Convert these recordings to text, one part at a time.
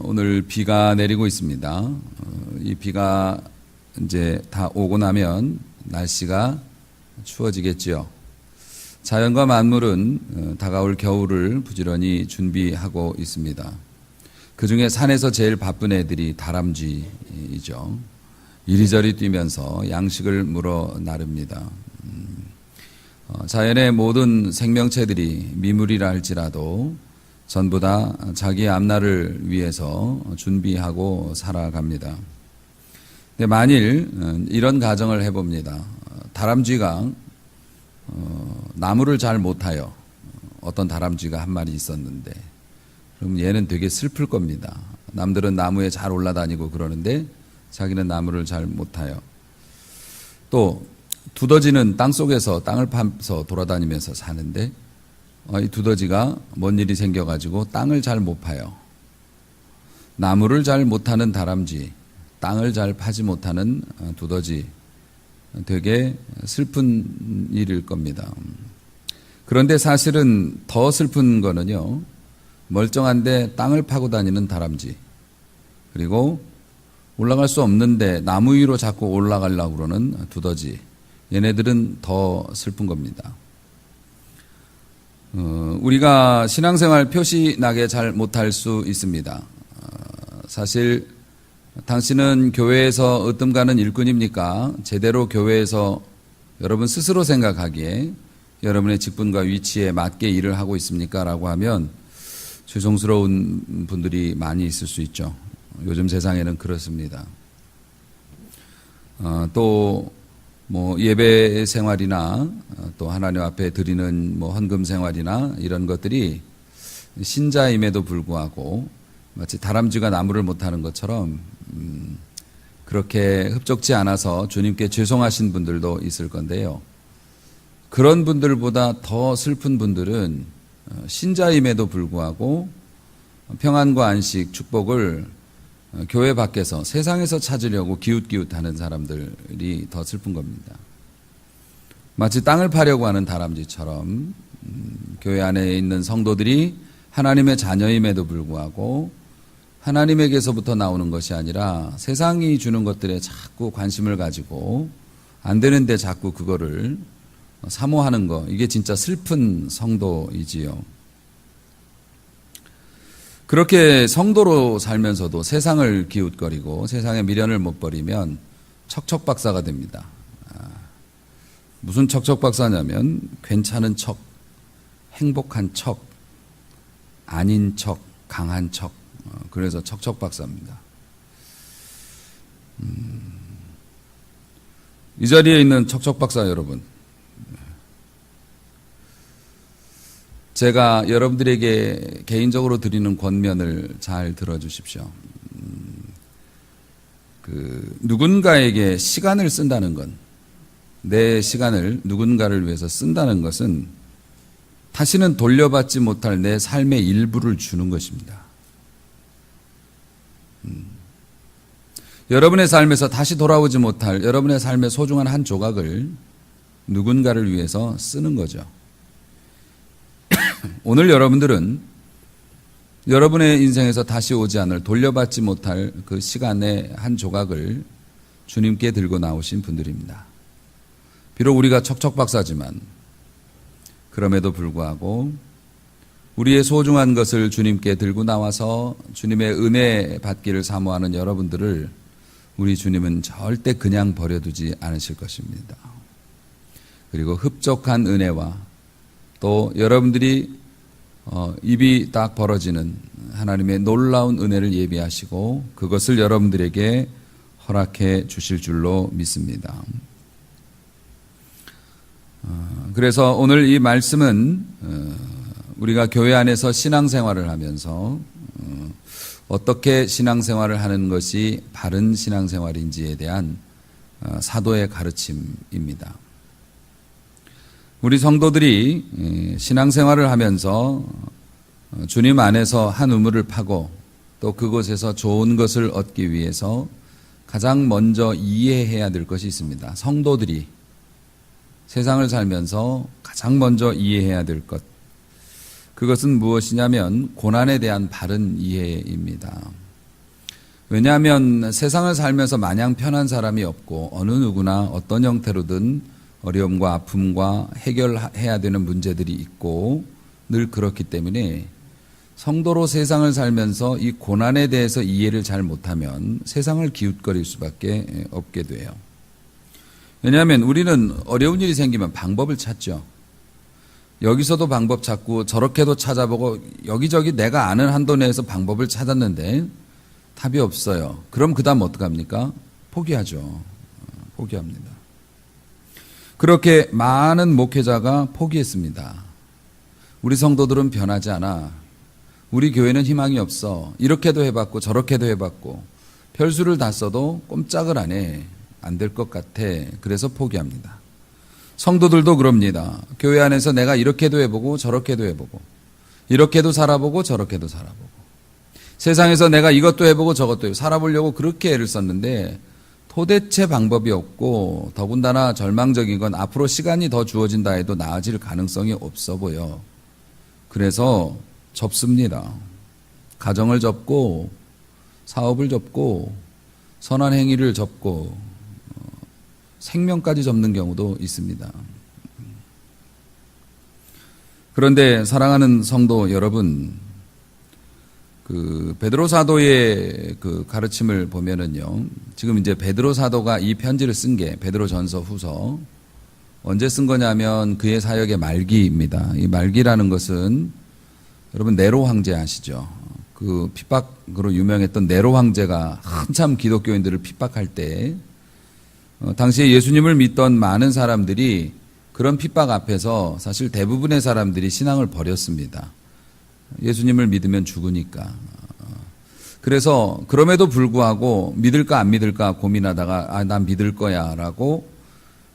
오늘 비가 내리고 있습니다. 이 비가 이제 다 오고 나면 날씨가 추워지겠지요. 자연과 만물은 다가올 겨울을 부지런히 준비하고 있습니다. 그 중에 산에서 제일 바쁜 애들이 다람쥐이죠. 이리저리 뛰면서 양식을 물어 나릅니다. 자연의 모든 생명체들이 미물이라 할지라도 전부 다 자기 앞날을 위해서 준비하고 살아갑니다. 근데 만일 이런 가정을 해봅니다. 다람쥐가 나무를 잘 못타요. 어떤 다람쥐가 한 마리 있었는데 그럼 얘는 되게 슬플 겁니다. 남들은 나무에 잘 올라다니고 그러는데 자기는 나무를 잘 못타요. 또 두더지는 땅속에서 땅을 파서 돌아다니면서 사는데 이 두더지가 뭔 일이 생겨가지고 땅을 잘 못 파요. 나무를 잘 못하는 다람쥐, 땅을 잘 파지 못하는 두더지, 되게 슬픈 일일 겁니다. 그런데 사실은 더 슬픈 거는요, 멀쩡한데 땅을 파고 다니는 다람쥐, 그리고 올라갈 수 없는데 나무 위로 자꾸 올라가려고 그러는 두더지, 얘네들은 더 슬픈 겁니다. 우리가 신앙생활 표시나게 잘 못할 수 있습니다. 사실 당신은 교회에서 으뜸가는 일꾼입니까? 제대로 교회에서 여러분 스스로 생각하기에 여러분의 직분과 위치에 맞게 일을 하고 있습니까? 라고 하면 죄송스러운 분들이 많이 있을 수 있죠. 요즘 세상에는 그렇습니다. 또 예배 생활이나 또 하나님 앞에 드리는 헌금 생활이나 이런 것들이 신자임에도 불구하고 마치 다람쥐가 나무를 못하는 것처럼 그렇게 흡족지 않아서 주님께 죄송하신 분들도 있을 건데요. 그런 분들보다 더 슬픈 분들은 신자임에도 불구하고 평안과 안식, 축복을 교회 밖에서 세상에서 찾으려고 기웃기웃하는 사람들이 더 슬픈 겁니다. 마치 땅을 파려고 하는 다람쥐처럼 교회 안에 있는 성도들이 하나님의 자녀임에도 불구하고 하나님에게서부터 나오는 것이 아니라 세상이 주는 것들에 자꾸 관심을 가지고 안 되는데 자꾸 그거를 사모하는 거, 이게 진짜 슬픈 성도이지요. 그렇게 성도로 살면서도 세상을 기웃거리고 세상의 미련을 못 버리면 척척박사가 됩니다. 무슨 척척박사냐면 괜찮은 척, 행복한 척, 아닌 척, 강한 척, 그래서 척척박사입니다. 이 자리에 있는 척척박사 여러분, 제가 여러분들에게 개인적으로 드리는 권면을 잘 들어주십시오. 누군가에게 시간을 쓴다는 건, 내 시간을 누군가를 위해서 쓴다는 것은 다시는 돌려받지 못할 내 삶의 일부를 주는 것입니다. 여러분의 삶에서 다시 돌아오지 못할 여러분의 삶의 소중한 한 조각을 누군가를 위해서 쓰는 거죠. 오늘 여러분들은 여러분의 인생에서 다시 오지 않을 돌려받지 못할 그 시간의 한 조각을 주님께 들고 나오신 분들입니다. 비록 우리가 척척박사지만 그럼에도 불구하고 우리의 소중한 것을 주님께 들고 나와서 주님의 은혜 받기를 사모하는 여러분들을 우리 주님은 절대 그냥 버려두지 않으실 것입니다. 그리고 흡족한 은혜와 또 여러분들이 입이 딱 벌어지는 하나님의 놀라운 은혜를 예비하시고 그것을 여러분들에게 허락해 주실 줄로 믿습니다. 그래서 오늘 이 말씀은 우리가 교회 안에서 신앙생활을 하면서 어떻게 신앙생활을 하는 것이 바른 신앙생활인지에 대한 사도의 가르침입니다. 우리 성도들이 신앙생활을 하면서 주님 안에서 한 우물을 파고 또 그곳에서 좋은 것을 얻기 위해서 가장 먼저 이해해야 될 것이 있습니다. 성도들이 세상을 살면서 가장 먼저 이해해야 될 것, 그것은 무엇이냐면 고난에 대한 바른 이해입니다. 왜냐하면 세상을 살면서 마냥 편한 사람이 없고 어느 누구나 어떤 형태로든 어려움과 아픔과 해결해야 되는 문제들이 있고 늘 그렇기 때문에 성도로 세상을 살면서 이 고난에 대해서 이해를 잘 못하면 세상을 기웃거릴 수밖에 없게 돼요. 왜냐하면 우리는 어려운 일이 생기면 방법을 찾죠. 여기서도 방법 찾고 저렇게도 찾아보고 여기저기 내가 아는 한도 내에서 방법을 찾았는데 답이 없어요. 그럼 그 다음 어떡합니까? 포기하죠. 포기합니다. 그렇게 많은 목회자가 포기했습니다. 우리 성도들은 변하지 않아. 우리 교회는 희망이 없어. 이렇게도 해봤고 저렇게도 해봤고 별수를 다 써도 꼼짝을 안 해. 안 될 것 같아. 그래서 포기합니다. 성도들도 그럽니다. 교회 안에서 내가 이렇게도 해보고 저렇게도 해보고 이렇게도 살아보고 저렇게도 살아보고 세상에서 내가 이것도 해보고 저것도 해보고 살아보려고 그렇게 애를 썼는데 도대체 방법이 없고 더군다나 절망적인 건 앞으로 시간이 더 주어진다 해도 나아질 가능성이 없어 보여. 그래서 접습니다. 가정을 접고 사업을 접고 선한 행위를 접고 생명까지 접는 경우도 있습니다. 그런데 사랑하는 성도 여러분, 그 베드로 사도의 그 가르침을 보면은요, 지금 이제 베드로 사도가 이 편지를 쓴 게 베드로 전서 후서 언제 쓴 거냐면 그의 사역의 말기입니다. 이 말기라는 것은 여러분 네로 황제 아시죠? 그 핍박으로 유명했던 네로 황제가 한참 기독교인들을 핍박할 때 당시에 예수님을 믿던 많은 사람들이 그런 핍박 앞에서 사실 대부분의 사람들이 신앙을 버렸습니다. 예수님을 믿으면 죽으니까. 그래서 그럼에도 불구하고 믿을까 안 믿을까 고민하다가 난 믿을 거야 라고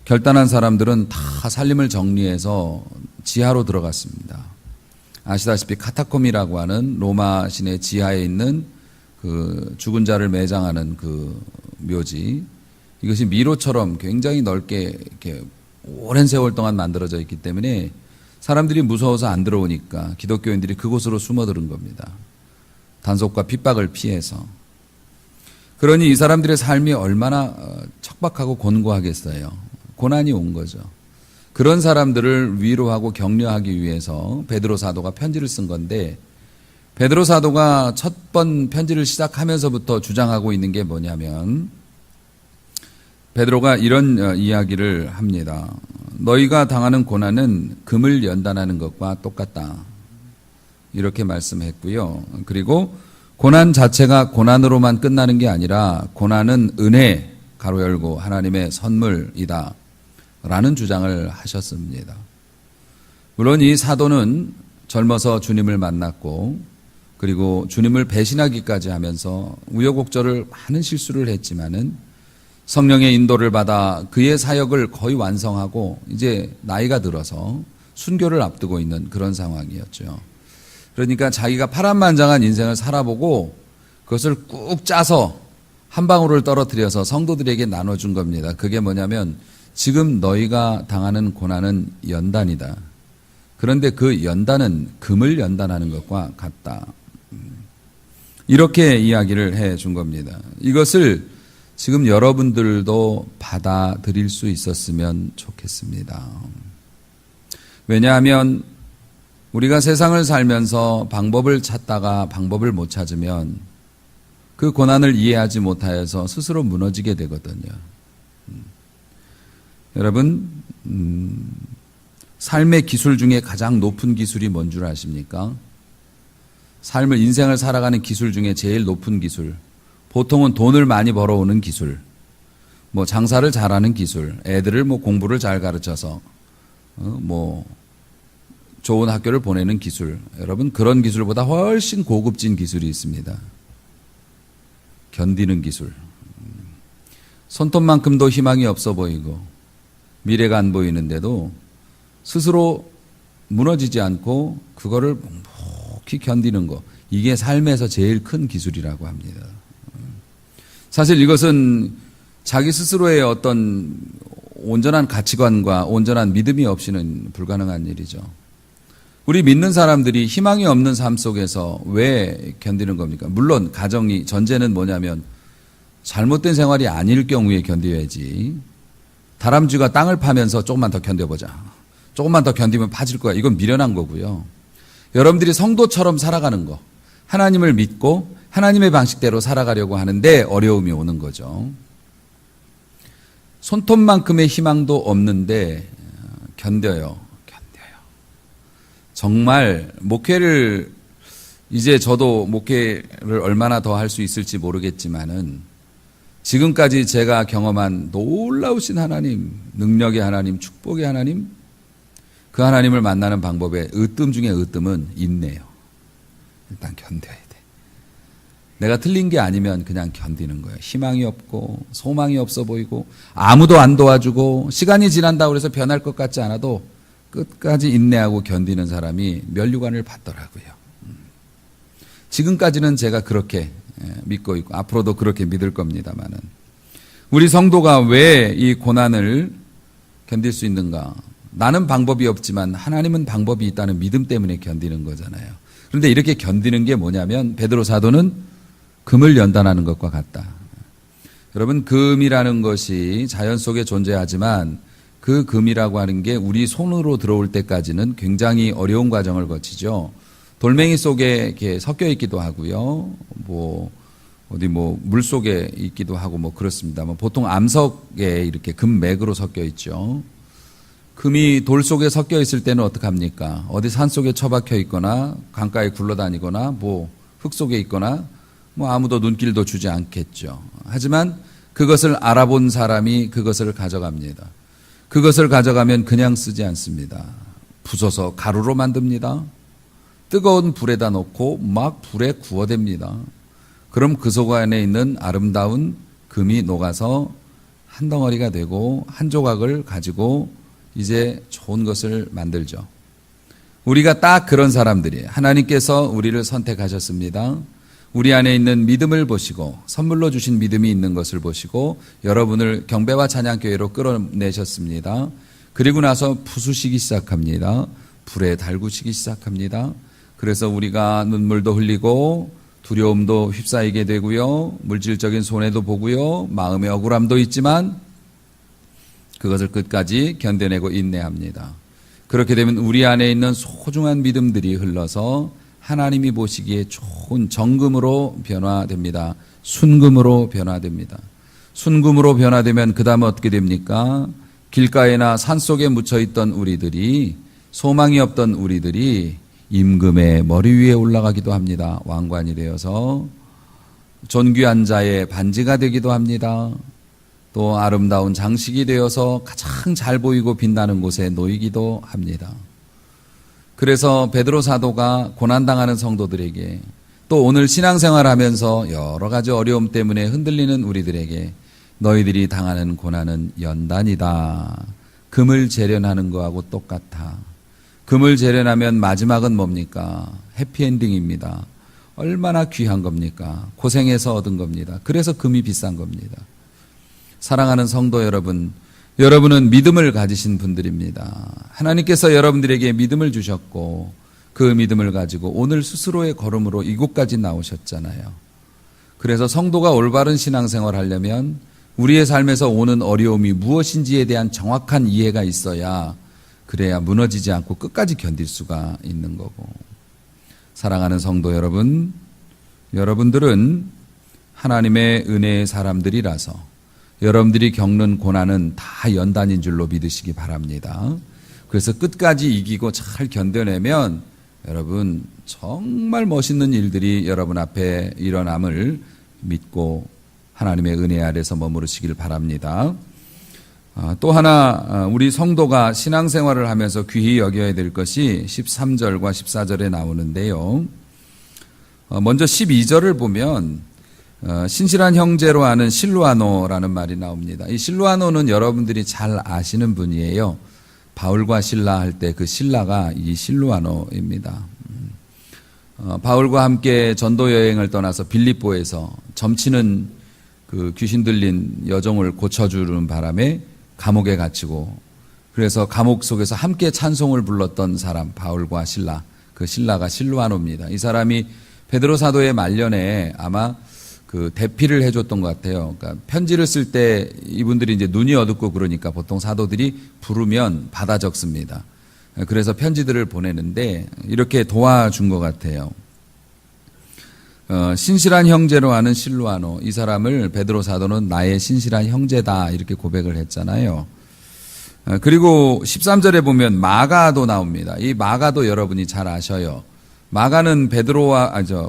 결단한 사람들은 다 살림을 정리해서 지하로 들어갔습니다. 아시다시피 카타콤이라고 하는 로마 시내 지하에 있는 그 죽은 자를 매장하는 그 묘지, 이것이 미로처럼 굉장히 넓게 이렇게 오랜 세월 동안 만들어져 있기 때문에 사람들이 무서워서 안 들어오니까 기독교인들이 그곳으로 숨어드는 겁니다. 단속과 핍박을 피해서. 그러니 이 사람들의 삶이 얼마나 척박하고 곤고하겠어요. 고난이 온 거죠. 그런 사람들을 위로하고 격려하기 위해서 베드로 사도가 편지를 쓴 건데, 베드로 사도가 첫 번 편지를 시작하면서부터 주장하고 있는 게 뭐냐면 베드로가 이런 이야기를 합니다. 너희가 당하는 고난은 금을 연단하는 것과 똑같다. 이렇게 말씀했고요. 그리고 고난 자체가 고난으로만 끝나는 게 아니라 고난은 은혜, 가로 열고 하나님의 선물이다. 라는 주장을 하셨습니다. 물론 이 사도는 젊어서 주님을 만났고 그리고 주님을 배신하기까지 하면서 우여곡절을 많은 실수를 했지만은 성령의 인도를 받아 그의 사역을 거의 완성하고 이제 나이가 들어서 순교를 앞두고 있는 그런 상황이었죠. 그러니까 자기가 파란만장한 인생을 살아보고 그것을 꾹 짜서 한 방울을 떨어뜨려서 성도들에게 나눠준 겁니다. 그게 뭐냐면 지금 너희가 당하는 고난은 연단이다. 그런데 그 연단은 금을 연단하는 것과 같다. 이렇게 이야기를 해준 겁니다. 이것을 지금 여러분들도 받아들일 수 있었으면 좋겠습니다. 왜냐하면 우리가 세상을 살면서 방법을 찾다가 방법을 못 찾으면 그 고난을 이해하지 못하여서 스스로 무너지게 되거든요. 여러분, 삶의 기술 중에 가장 높은 기술이 뭔 줄 아십니까? 삶을, 인생을 살아가는 기술 중에 제일 높은 기술. 보통은 돈을 많이 벌어오는 기술, 뭐 장사를 잘하는 기술, 애들을 뭐 공부를 잘 가르쳐서 뭐 좋은 학교를 보내는 기술. 여러분, 그런 기술보다 훨씬 고급진 기술이 있습니다. 견디는 기술. 손톱만큼도 희망이 없어 보이고 미래가 안 보이는데도 스스로 무너지지 않고 그거를 묵묵히 견디는 거, 이게 삶에서 제일 큰 기술이라고 합니다. 사실 이것은 자기 스스로의 어떤 온전한 가치관과 온전한 믿음이 없이는 불가능한 일이죠. 우리 믿는 사람들이 희망이 없는 삶 속에서 왜 견디는 겁니까? 물론 가정이 전제는 뭐냐면 잘못된 생활이 아닐 경우에 견뎌야지. 다람쥐가 땅을 파면서 조금만 더 견뎌보자. 조금만 더 견디면 파질 거야. 이건 미련한 거고요. 여러분들이 성도처럼 살아가는 거, 하나님을 믿고 하나님의 방식대로 살아가려고 하는데 어려움이 오는 거죠. 손톱만큼의 희망도 없는데 견뎌요. 정말 목회를 이제 저도 목회를 얼마나 더 할 수 있을지 모르겠지만은 지금까지 제가 경험한 놀라우신 하나님, 능력의 하나님, 축복의 하나님, 그 하나님을 만나는 방법의 으뜸 중에 으뜸은 인내요. 일단 견뎌야 돼. 내가 틀린 게 아니면 그냥 견디는 거예요. 희망이 없고 소망이 없어 보이고 아무도 안 도와주고 시간이 지난다고 해서 변할 것 같지 않아도 끝까지 인내하고 견디는 사람이 면류관을 받더라고요. 지금까지는 제가 그렇게 믿고 있고 앞으로도 그렇게 믿을 겁니다만은 우리 성도가 왜 이 고난을 견딜 수 있는가? 나는 방법이 없지만 하나님은 방법이 있다는 믿음 때문에 견디는 거잖아요. 그런데 이렇게 견디는 게 뭐냐면 베드로 사도는 금을 연단하는 것과 같다. 여러분, 금이라는 것이 자연 속에 존재하지만 그 금이라고 하는 게 우리 손으로 들어올 때까지는 굉장히 어려운 과정을 거치죠. 돌멩이 속에 이렇게 섞여 있기도 하고요. 어디 물 속에 있기도 하고 그렇습니다. 보통 암석에 이렇게 금맥으로 섞여 있죠. 금이 돌 속에 섞여 있을 때는 어떡합니까? 어디 산 속에 처박혀 있거나 강가에 굴러다니거나 흙 속에 있거나 아무도 눈길도 주지 않겠죠. 하지만 그것을 알아본 사람이 그것을 가져갑니다. 그것을 가져가면 그냥 쓰지 않습니다. 부숴서 가루로 만듭니다. 뜨거운 불에다 놓고 막 불에 구워댑니다. 그럼 그 속 안에 있는 아름다운 금이 녹아서 한 덩어리가 되고 한 조각을 가지고 이제 좋은 것을 만들죠. 우리가 딱 그런 사람들이에요. 하나님께서 우리를 선택하셨습니다. 우리 안에 있는 믿음을 보시고 선물로 주신 믿음이 있는 것을 보시고 여러분을 경배와 찬양교회로 끌어내셨습니다. 그리고 나서 부수시기 시작합니다. 불에 달구시기 시작합니다. 그래서 우리가 눈물도 흘리고 두려움도 휩싸이게 되고요. 물질적인 손해도 보고요. 마음의 억울함도 있지만 그것을 끝까지 견뎌내고 인내합니다. 그렇게 되면 우리 안에 있는 소중한 믿음들이 흘러서 하나님이 보시기에 좋은 정금으로 변화됩니다. 순금으로 변화됩니다. 순금으로 변화되면 그 다음에 어떻게 됩니까? 길가에나 산속에 묻혀있던 우리들이, 소망이 없던 우리들이 임금의 머리 위에 올라가기도 합니다. 왕관이 되어서 존귀한 자의 반지가 되기도 합니다. 또 아름다운 장식이 되어서 가장 잘 보이고 빛나는 곳에 놓이기도 합니다. 그래서 베드로 사도가 고난당하는 성도들에게 또 오늘 신앙생활하면서 여러 가지 어려움 때문에 흔들리는 우리들에게 너희들이 당하는 고난은 연단이다. 금을 재련하는 거하고 똑같아. 금을 재련하면 마지막은 뭡니까? 해피엔딩입니다. 얼마나 귀한 겁니까? 고생해서 얻은 겁니다. 그래서 금이 비싼 겁니다. 사랑하는 성도 여러분, 여러분은 믿음을 가지신 분들입니다. 하나님께서 여러분들에게 믿음을 주셨고 그 믿음을 가지고 오늘 스스로의 걸음으로 이곳까지 나오셨잖아요. 그래서 성도가 올바른 신앙생활을 하려면 우리의 삶에서 오는 어려움이 무엇인지에 대한 정확한 이해가 있어야 그래야 무너지지 않고 끝까지 견딜 수가 있는 거고. 사랑하는 성도 여러분, 여러분들은 하나님의 은혜의 사람들이라서 여러분들이 겪는 고난은 다 연단인 줄로 믿으시기 바랍니다. 그래서 끝까지 이기고 잘 견뎌내면 여러분 정말 멋있는 일들이 여러분 앞에 일어남을 믿고 하나님의 은혜 아래서 머무르시길 바랍니다. 또 하나 우리 성도가 신앙생활을 하면서 귀히 여겨야 될 것이 13절과 14절에 나오는데요. 먼저 12절을 보면 신실한 형제로 아는 실루아노라는 말이 나옵니다. 이 실루아노는 여러분들이 잘 아시는 분이에요. 바울과 실라 할 때 그 실라가 이 실루아노입니다. 바울과 함께 전도 여행을 떠나서 빌립보에서 점치는 그 귀신 들린 여종을 고쳐주는 바람에 감옥에 갇히고 그래서 감옥 속에서 함께 찬송을 불렀던 사람, 바울과 실라. 그 실라가 실루아노입니다. 이 사람이 베드로 사도의 말년에 아마 그 대피를 해줬던 것 같아요. 그러니까 편지를 쓸 때 이분들이 이제 눈이 어둡고 그러니까 보통 사도들이 부르면 받아 적습니다. 그래서 편지들을 보내는데 이렇게 도와준 것 같아요. 신실한 형제로 하는 실루아노, 이 사람을 베드로 사도는 나의 신실한 형제다 이렇게 고백을 했잖아요. 그리고 13절에 보면 마가도 나옵니다. 이 마가도 여러분이 잘 아셔요. 마가는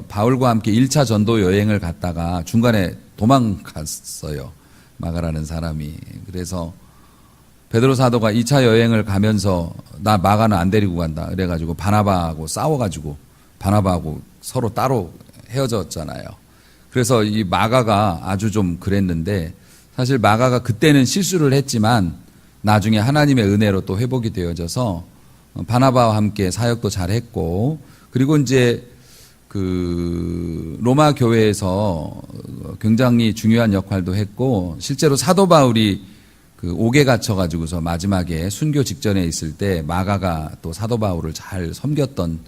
바울과 함께 1차 전도 여행을 갔다가 중간에 도망갔어요. 마가라는 사람이. 그래서 베드로 사도가 2차 여행을 가면서 나 마가는 안 데리고 간다. 그래가지고 바나바하고 싸워가지고 바나바하고 서로 따로 헤어졌잖아요. 그래서 이 마가가 아주 좀 그랬는데 사실 마가가 그때는 실수를 했지만 나중에 하나님의 은혜로 또 회복이 되어져서 바나바와 함께 사역도 잘했고 그리고 이제 그 로마 교회에서 굉장히 중요한 역할도 했고 실제로 사도 바울이 그 옥에 갇혀가지고서 마지막에 순교 직전에 있을 때 마가가 또 사도 바울을 잘 섬겼던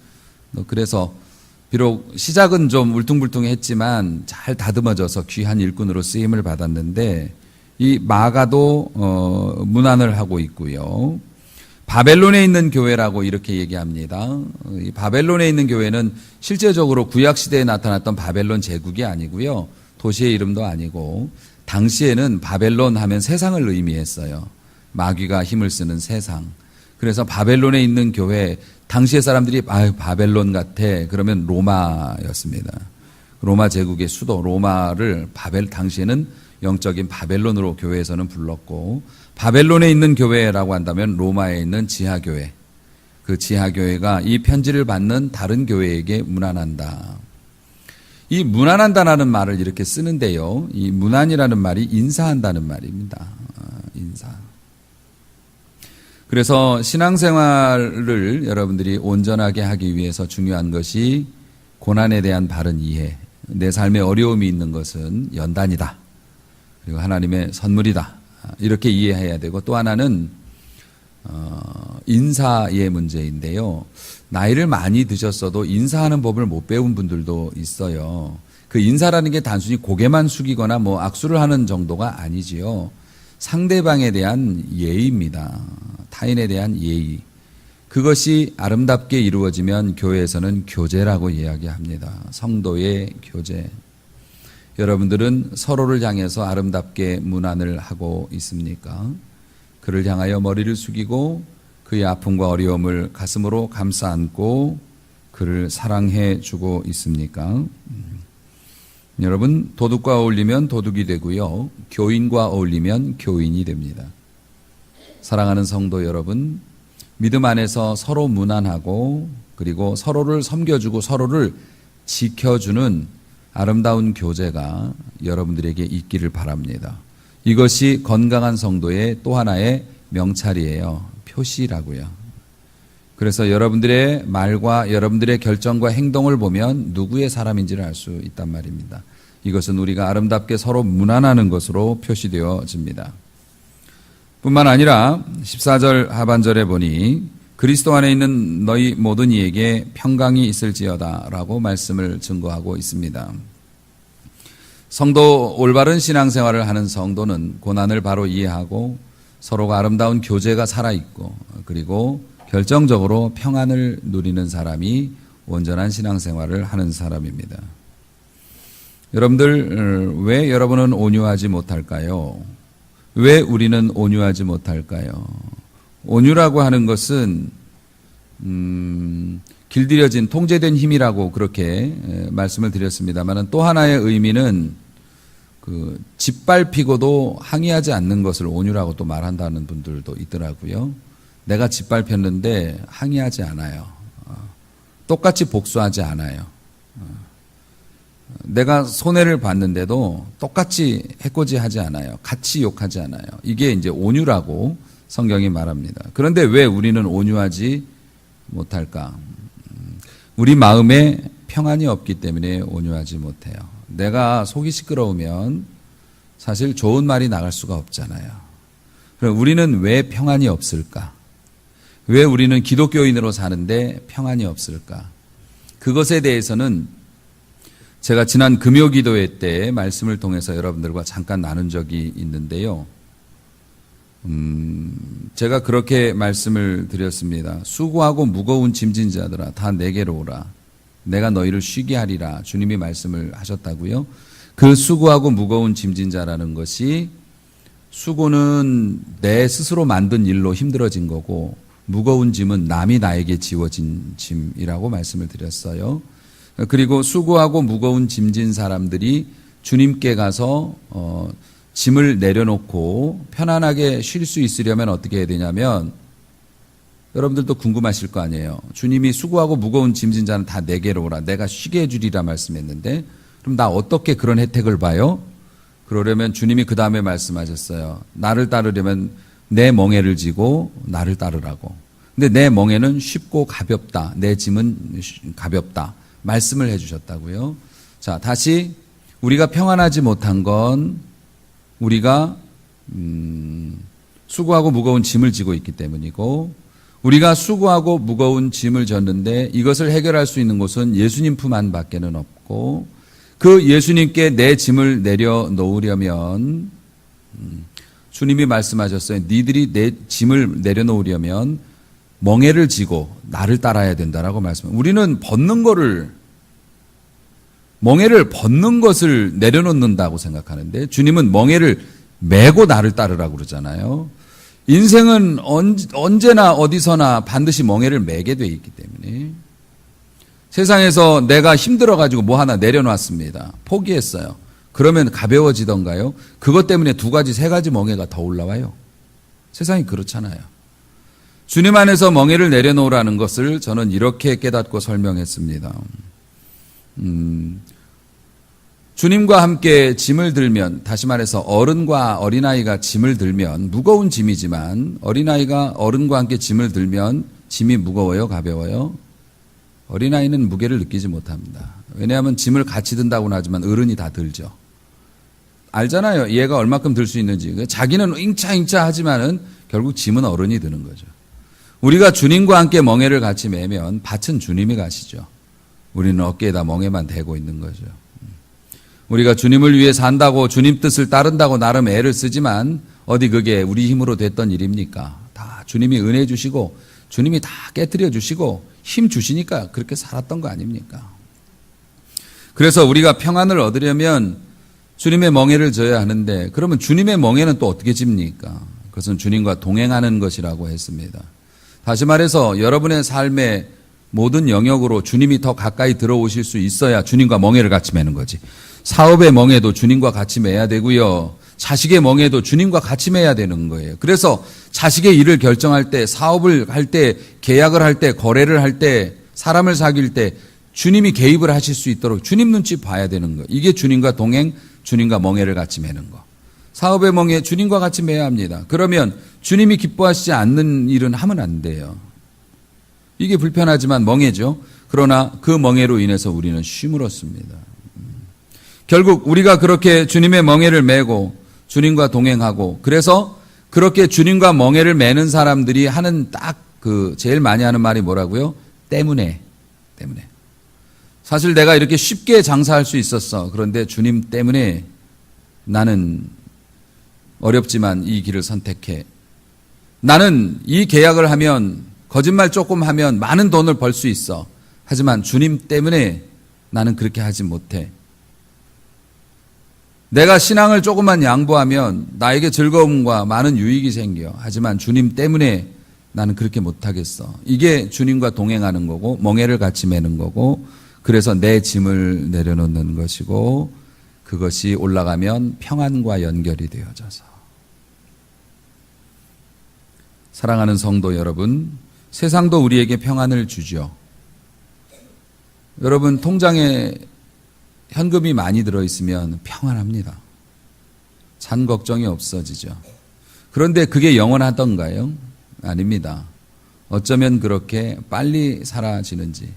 그래서 비록 시작은 좀 울퉁불퉁했지만 잘 다듬어져서 귀한 일꾼으로 쓰임을 받았는데 이 마가도 문안을 하고 있고요. 바벨론에 있는 교회라고 이렇게 얘기합니다. 이 바벨론에 있는 교회는 실제적으로 구약시대에 나타났던 바벨론 제국이 아니고요. 도시의 이름도 아니고 당시에는 바벨론 하면 세상을 의미했어요. 마귀가 힘을 쓰는 세상. 그래서 바벨론에 있는 교회 당시의 사람들이 바벨론 같아 그러면 로마였습니다. 로마 제국의 수도 로마를 당시에는 영적인 바벨론으로 교회에서는 불렀고 바벨론에 있는 교회라고 한다면 로마에 있는 지하교회 그 지하교회가 이 편지를 받는 다른 교회에게 문안한다. 이 문안한다라는 말을 이렇게 쓰는데요. 이 문안이라는 말이 인사한다는 말입니다. 인사. 그래서 신앙생활을 여러분들이 온전하게 하기 위해서 중요한 것이 고난에 대한 바른 이해. 내 삶에 어려움이 있는 것은 연단이다. 그리고 하나님의 선물이다. 이렇게 이해해야 되고 또 하나는 인사의 문제인데요. 나이를 많이 드셨어도 인사하는 법을 못 배운 분들도 있어요. 그 인사라는 게 단순히 고개만 숙이거나 뭐 악수를 하는 정도가 아니지요. 상대방에 대한 예의입니다. 타인에 대한 예의. 그것이 아름답게 이루어지면 교회에서는 교제라고 이야기합니다. 성도의 교제. 여러분들은 서로를 향해서 아름답게 문안을 하고 있습니까? 그를 향하여 머리를 숙이고 그의 아픔과 어려움을 가슴으로 감싸 안고 그를 사랑해 주고 있습니까? 여러분, 도둑과 어울리면 도둑이 되고요. 교인과 어울리면 교인이 됩니다. 사랑하는 성도 여러분, 믿음 안에서 서로 문안하고 그리고 서로를 섬겨주고 서로를 지켜주는 아름다운 교제가 여러분들에게 있기를 바랍니다. 이것이 건강한 성도의 또 하나의 명찰이에요. 표시라고요. 그래서 여러분들의 말과 여러분들의 결정과 행동을 보면 누구의 사람인지를 알 수 있단 말입니다. 이것은 우리가 아름답게 서로 문안하는 것으로 표시되어집니다. 뿐만 아니라 14절 하반절에 보니 그리스도 안에 있는 너희 모든 이에게 평강이 있을지어다 라고 말씀을 증거하고 있습니다. 성도 올바른 신앙생활을 하는 성도는 고난을 바로 이해하고 서로가 아름다운 교제가 살아있고 그리고 결정적으로 평안을 누리는 사람이 온전한 신앙생활을 하는 사람입니다. 여러분들, 왜 여러분은 온유하지 못할까요? 왜 우리는 온유하지 못할까요? 온유라고 하는 것은 길들여진 통제된 힘이라고 그렇게 말씀을 드렸습니다만 또 하나의 의미는 그 짓밟히고도 항의하지 않는 것을 온유라고 또 말한다는 분들도 있더라고요. 내가 짓밟혔는데 항의하지 않아요. 똑같이 복수하지 않아요. 내가 손해를 봤는데도 똑같이 해코지하지 않아요. 같이 욕하지 않아요. 이게 이제 온유라고 성경이 말합니다. 그런데 왜 우리는 온유하지 못할까? 우리 마음에 평안이 없기 때문에 온유하지 못해요. 내가 속이 시끄러우면 사실 좋은 말이 나갈 수가 없잖아요. 그럼 우리는 왜 평안이 없을까? 왜 우리는 기독교인으로 사는데 평안이 없을까? 그것에 대해서는 제가 지난 금요기도회 때 말씀을 통해서 여러분들과 잠깐 나눈 적이 있는데요. 제가 그렇게 말씀을 드렸습니다. 수고하고 무거운 짐진 자들아 다 내게로 오라. 내가 너희를 쉬게 하리라. 주님이 말씀을 하셨다고요. 그 수고하고 무거운 짐진 자라는 것이, 수고는 내 스스로 만든 일로 힘들어진 거고 무거운 짐은 남이 나에게 지워진 짐이라고 말씀을 드렸어요. 그리고 수고하고 무거운 짐진 사람들이 주님께 가서 짐을 내려놓고 편안하게 쉴 수 있으려면 어떻게 해야 되냐면, 여러분들도 궁금하실 거 아니에요. 주님이 수고하고 무거운 짐진 자는 다 내게로 오라. 내가 쉬게 해주리라 말씀했는데, 그럼 나 어떻게 그런 혜택을 봐요? 그러려면 주님이 그 다음에 말씀하셨어요. 나를 따르려면 내 멍에를 지고 나를 따르라고. 근데 내 멍에는 쉽고 가볍다. 내 짐은 가볍다. 말씀을 해주셨다고요. 자, 다시 우리가 평안하지 못한 건 우리가 수고하고 무거운 짐을 지고 있기 때문이고, 우리가 수고하고 무거운 짐을 졌는데 이것을 해결할 수 있는 곳은 예수님 품 안밖에는 없고, 그 예수님께 내 짐을 내려놓으려면 주님이 말씀하셨어요. 니들이 내 짐을 내려놓으려면 멍에를 지고 나를 따라야 된다라고 말씀합니다. 우리는 멍에를 벗는 것을 내려놓는다고 생각하는데, 주님은 멍에를 메고 나를 따르라고 그러잖아요. 인생은 언제나 어디서나 반드시 멍에를 메게 돼 있기 때문에, 세상에서 내가 힘들어가지고 뭐 하나 내려놨습니다. 포기했어요. 그러면 가벼워지던가요? 그것 때문에 2가지, 3가지 멍에가 더 올라와요. 세상이 그렇잖아요. 주님 안에서 멍에를 내려놓으라는 것을 저는 이렇게 깨닫고 설명했습니다. 주님과 함께 짐을 들면, 다시 말해서 어른과 어린아이가 짐을 들면 무거운 짐이지만, 어린아이가 어른과 함께 짐을 들면 짐이 무거워요, 가벼워요? 어린아이는 무게를 느끼지 못합니다. 왜냐하면 짐을 같이 든다고는 하지만 어른이 다 들죠. 알잖아요. 얘가 얼마큼 들 수 있는지. 자기는 잉차잉차 하지만은 결국 짐은 어른이 드는 거죠. 우리가 주님과 함께 멍에를 같이 매면 밭은 주님이 가시죠. 우리는 어깨에다 멍에만 대고 있는 거죠. 우리가 주님을 위해 산다고, 주님 뜻을 따른다고 나름 애를 쓰지만 어디 그게 우리 힘으로 됐던 일입니까? 다 주님이 은혜 주시고 주님이 다 깨뜨려 주시고 힘 주시니까 그렇게 살았던 거 아닙니까? 그래서 우리가 평안을 얻으려면 주님의 멍에를 져야 하는데, 그러면 주님의 멍에는 또 어떻게 집니까? 그것은 주님과 동행하는 것이라고 했습니다. 다시 말해서 여러분의 삶의 모든 영역으로 주님이 더 가까이 들어오실 수 있어야 주님과 멍에를 같이 매는 거지. 사업의 멍에도 주님과 같이 매야 되고요. 자식의 멍에도 주님과 같이 매야 되는 거예요. 그래서 자식의 일을 결정할 때, 사업을 할 때, 계약을 할 때, 거래를 할 때, 사람을 사귈 때 주님이 개입을 하실 수 있도록 주님 눈치 봐야 되는 거예요. 이게 주님과 동행, 주님과 멍에를 같이 매는 거. 사업의 멍에 주님과 같이 매야 합니다. 그러면 주님이 기뻐하시지 않는 일은 하면 안 돼요. 이게 불편하지만 멍에죠. 그러나 그 멍에로 인해서 우리는 쉼을 얻습니다. 결국 우리가 그렇게 주님의 멍에를 메고 주님과 동행하고, 그래서 그렇게 주님과 멍에를 매는 사람들이 하는 제일 많이 하는 말이 뭐라고요? 때문에. 사실 내가 이렇게 쉽게 장사할 수 있었어. 그런데 주님 때문에 나는 어렵지만 이 길을 선택해. 나는 이 계약을 하면, 거짓말 조금 하면 많은 돈을 벌 수 있어. 하지만 주님 때문에 나는 그렇게 하지 못해. 내가 신앙을 조금만 양보하면 나에게 즐거움과 많은 유익이 생겨. 하지만 주님 때문에 나는 그렇게 못하겠어. 이게 주님과 동행하는 거고, 멍에를 같이 매는 거고, 그래서 내 짐을 내려놓는 것이고, 그것이 올라가면 평안과 연결이 되어져서. 사랑하는 성도 여러분, 세상도 우리에게 평안을 주죠. 여러분, 통장에 현금이 많이 들어있으면 평안합니다. 잔 걱정이 없어지죠. 그런데 그게 영원하던가요? 아닙니다. 어쩌면 그렇게 빨리 사라지는지.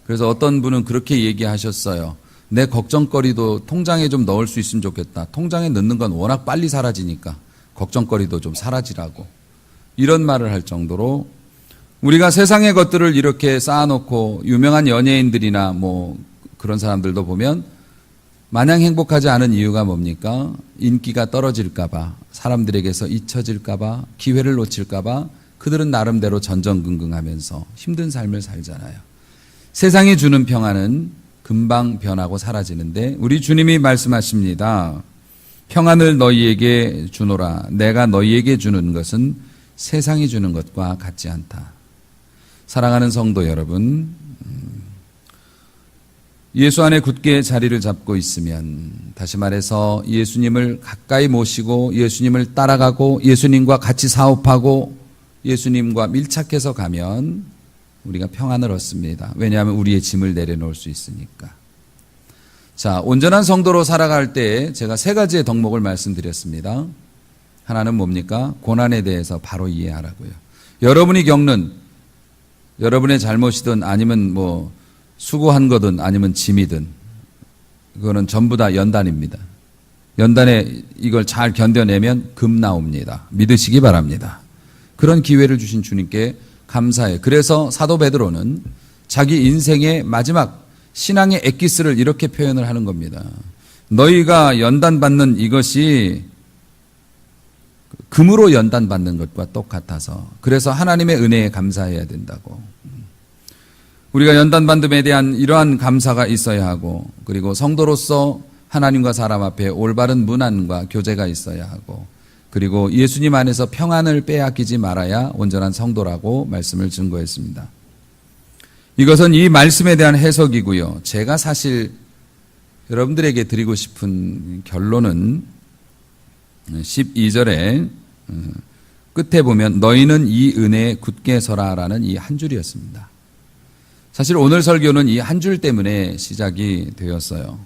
그래서 어떤 분은 그렇게 얘기하셨어요. 내 걱정거리도 통장에 좀 넣을 수 있으면 좋겠다. 통장에 넣는 건 워낙 빨리 사라지니까 걱정거리도 좀 사라지라고 이런 말을 할 정도로 우리가 세상의 것들을 이렇게 쌓아놓고 유명한 연예인들이나 뭐 그런 사람들도 보면 마냥 행복하지 않은 이유가 뭡니까? 인기가 떨어질까봐, 사람들에게서 잊혀질까봐, 기회를 놓칠까봐 그들은 나름대로 전전긍긍하면서 힘든 삶을 살잖아요. 세상이 주는 평안은 금방 변하고 사라지는데 우리 주님이 말씀하십니다. 평안을 너희에게 주노라. 내가 너희에게 주는 것은 세상이 주는 것과 같지 않다. 사랑하는 성도 여러분, 예수 안에 굳게 자리를 잡고 있으면, 다시 말해서 예수님을 가까이 모시고 예수님을 따라가고 예수님과 같이 사업하고 예수님과 밀착해서 가면 우리가 평안을 얻습니다. 왜냐하면 우리의 짐을 내려놓을 수 있으니까. 자, 온전한 성도로 살아갈 때 제가 세 가지의 덕목을 말씀드렸습니다. 하나는 뭡니까? 고난에 대해서 바로 이해하라고요. 여러분이 겪는 여러분의 잘못이든 아니면 뭐 수고한 거든 아니면 짐이든 그거는 전부 다 연단입니다. 연단에 이걸 잘 견뎌내면 금 나옵니다. 믿으시기 바랍니다. 그런 기회를 주신 주님께 감사해요. 그래서 사도 베드로는 자기 인생의 마지막 신앙의 엑기스를 이렇게 표현을 하는 겁니다. 너희가 연단받는 이것이 금으로 연단받는 것과 똑같아서 그래서 하나님의 은혜에 감사해야 된다고. 우리가 연단받음에 대한 이러한 감사가 있어야 하고 그리고 성도로서 하나님과 사람 앞에 올바른 문안과 교제가 있어야 하고 그리고 예수님 안에서 평안을 빼앗기지 말아야 온전한 성도라고 말씀을 증거했습니다. 이것은 이 말씀에 대한 해석이고요. 제가 사실 여러분들에게 드리고 싶은 결론은 12절에 끝에 보면 너희는 이 은혜에 굳게 서라라는 이 한 줄이었습니다. 사실 오늘 설교는 이 한 줄 때문에 시작이 되었어요.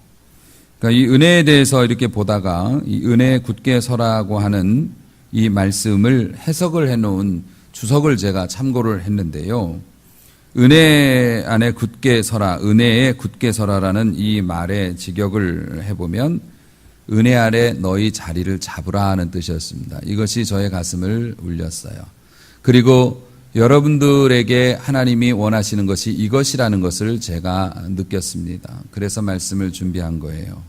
그러니까 이 은혜에 대해서 이렇게 보다가 이 은혜에 굳게 서라고 하는 이 말씀을 해석을 해놓은 주석을 제가 참고를 했는데요. 은혜 안에 굳게 서라, 은혜에 굳게 서라라는 이 말의 직역을 해보면 은혜 아래 너희 자리를 잡으라 하는 뜻이었습니다. 이것이 저의 가슴을 울렸어요. 그리고 여러분들에게 하나님이 원하시는 것이 이것이라는 것을 제가 느꼈습니다. 그래서 말씀을 준비한 거예요.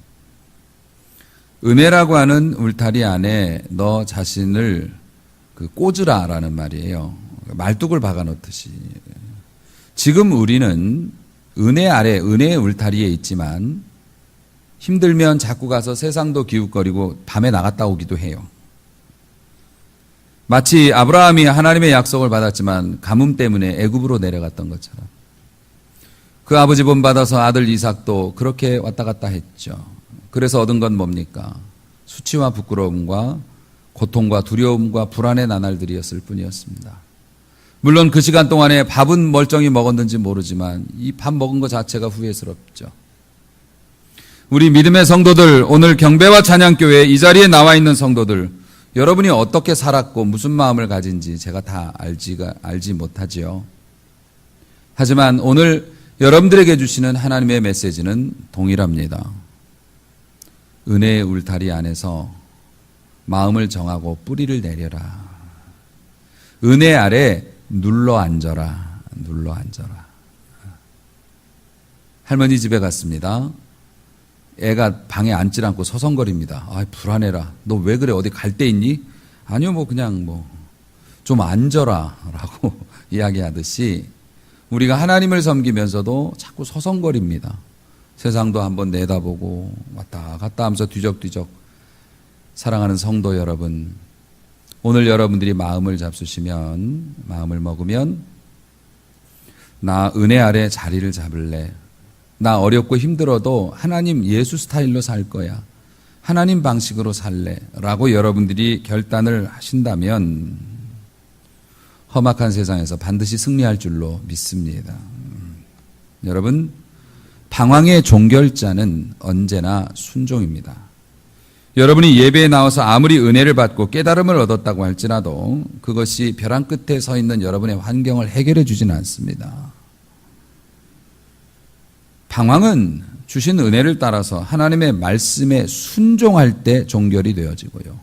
은혜라고 하는 울타리 안에 너 자신을 꽂으라라는 말이에요. 말뚝을 박아놓듯이. 지금 우리는 은혜 아래 은혜의 울타리에 있지만 힘들면 자꾸 가서 세상도 기웃거리고 밤에 나갔다 오기도 해요. 마치 아브라함이 하나님의 약속을 받았지만 가뭄 때문에 애굽으로 내려갔던 것처럼 그 아버지 본받아서 아들 이삭도 그렇게 왔다 갔다 했죠. 그래서 얻은 건 뭡니까? 수치와 부끄러움과 고통과 두려움과 불안의 나날들이었을 뿐이었습니다. 물론 그 시간 동안에 밥은 멀쩡히 먹었는지 모르지만 이 밥 먹은 것 자체가 후회스럽죠. 우리 믿음의 성도들, 오늘 경배와 찬양교회 이 자리에 나와 있는 성도들, 여러분이 어떻게 살았고 무슨 마음을 가진지 제가 다 알지 못하지요. 하지만 오늘 여러분들에게 주시는 하나님의 메시지는 동일합니다. 은혜의 울타리 안에서 마음을 정하고 뿌리를 내려라. 은혜 아래 눌러 앉아라. 눌러 앉아라. 할머니 집에 갔습니다. 애가 방에 앉질 않고 서성거립니다. 아, 불안해라. 너 왜 그래? 어디 갈 데 있니? 아니요, 그냥 좀 앉아라. 라고 이야기하듯이 우리가 하나님을 섬기면서도 자꾸 서성거립니다. 세상도 한번 내다보고 왔다 갔다 하면서 뒤적뒤적. 사랑하는 성도 여러분, 오늘 여러분들이 마음을 잡수시면, 마음을 먹으면 나 은혜 아래 자리를 잡을래. 나 어렵고 힘들어도 하나님 예수 스타일로 살 거야. 하나님 방식으로 살래. 라고 여러분들이 결단을 하신다면 험악한 세상에서 반드시 승리할 줄로 믿습니다. 여러분, 방황의 종결자는 언제나 순종입니다. 여러분이 예배에 나와서 아무리 은혜를 받고 깨달음을 얻었다고 할지라도 그것이 벼랑 끝에 서 있는 여러분의 환경을 해결해 주지는 않습니다. 방황은 주신 은혜를 따라서 하나님의 말씀에 순종할 때 종결이 되어지고요.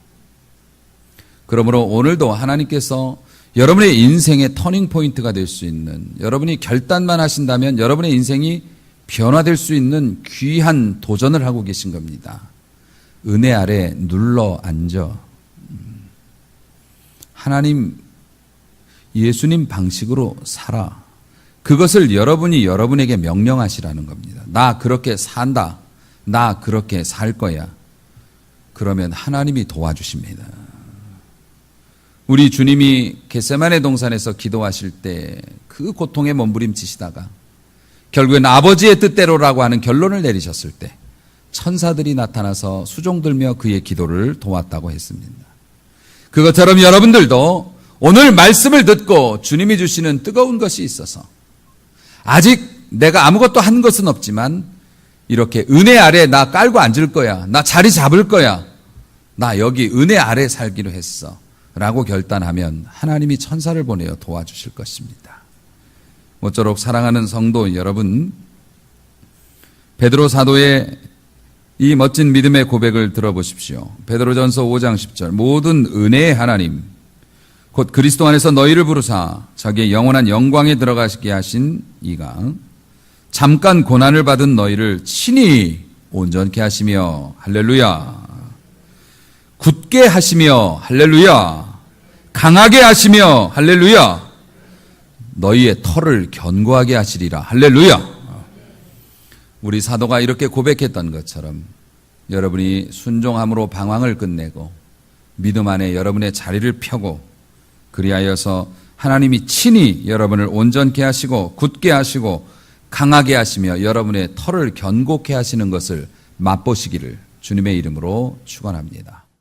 그러므로 오늘도 하나님께서 여러분의 인생의 터닝 포인트가 될 수 있는, 여러분이 결단만 하신다면 여러분의 인생이 변화될 수 있는 귀한 도전을 하고 계신 겁니다. 은혜 아래 눌러 앉아 하나님, 예수님 방식으로 살아. 그것을 여러분이 여러분에게 명령하시라는 겁니다. 나 그렇게 산다. 나 그렇게 살 거야. 그러면 하나님이 도와주십니다. 우리 주님이 겟세마네 동산에서 기도하실 때 그 고통에 몸부림치시다가 결국엔 아버지의 뜻대로라고 하는 결론을 내리셨을 때 천사들이 나타나서 수종들며 그의 기도를 도왔다고 했습니다. 그것처럼 여러분들도 오늘 말씀을 듣고 주님이 주시는 뜨거운 것이 있어서 아직 내가 아무것도 한 것은 없지만 이렇게 은혜 아래 나 깔고 앉을 거야. 나 자리 잡을 거야. 나 여기 은혜 아래 살기로 했어. 라고 결단하면 하나님이 천사를 보내어 도와주실 것입니다. 모쪼록 사랑하는 성도 여러분, 베드로 사도의 이 멋진 믿음의 고백을 들어보십시오. 베드로전서 5장 10절 모든 은혜의 하나님 곧 그리스도 안에서 너희를 부르사 자기의 영원한 영광에 들어가시게 하신 이가 잠깐 고난을 받은 너희를 친히 온전케 하시며 할렐루야, 굳게 하시며 할렐루야, 강하게 하시며 할렐루야, 너희의 털을 견고하게 하시리라 할렐루야. 우리 사도가 이렇게 고백했던 것처럼 여러분이 순종함으로 방황을 끝내고 믿음 안에 여러분의 자리를 펴고 그리하여서 하나님이 친히 여러분을 온전케 하시고 굳게 하시고 강하게 하시며 여러분의 털을 견고케 하시는 것을 맛보시기를 주님의 이름으로 축원합니다.